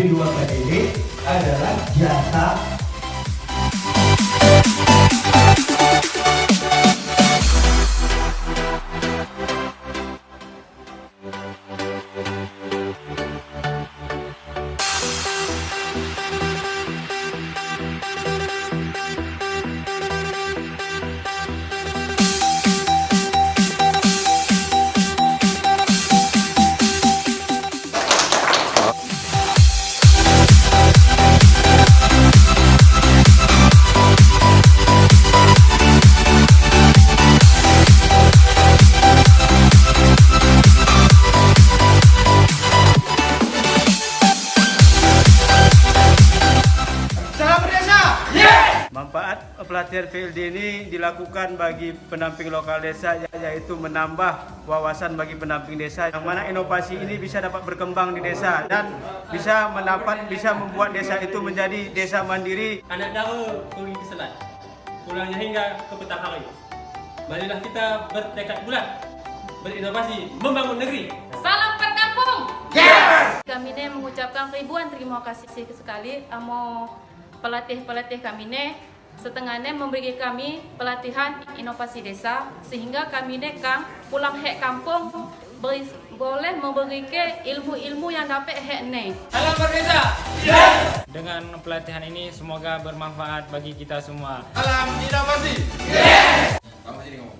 B2KDD adalah jasa manfaat pelatihan PLD ini dilakukan bagi pendamping lokal desa, yaitu menambah wawasan bagi pendamping desa, yang mana inovasi ini bisa dapat berkembang di desa dan bisa membuat desa itu menjadi desa mandiri. Anak dara pergi ke selat, pulangnya hingga ke petang hari. Marilah kita bertekad bulat, berinovasi, membangun negeri. Salam perkampung. Yes! Kami ini mengucapkan ribuan terima kasih sekali sama pelatih-pelatih kami ini, setengahnya memberi kami pelatihan inovasi desa, sehingga kami ini kan pulang hek kampung boleh memberikan ilmu-ilmu yang dapat hek ni. Salam berbeza. Yes! Dengan pelatihan ini semoga bermanfaat bagi kita semua. Salam inovasi. Yes! Kamu sini ngomong.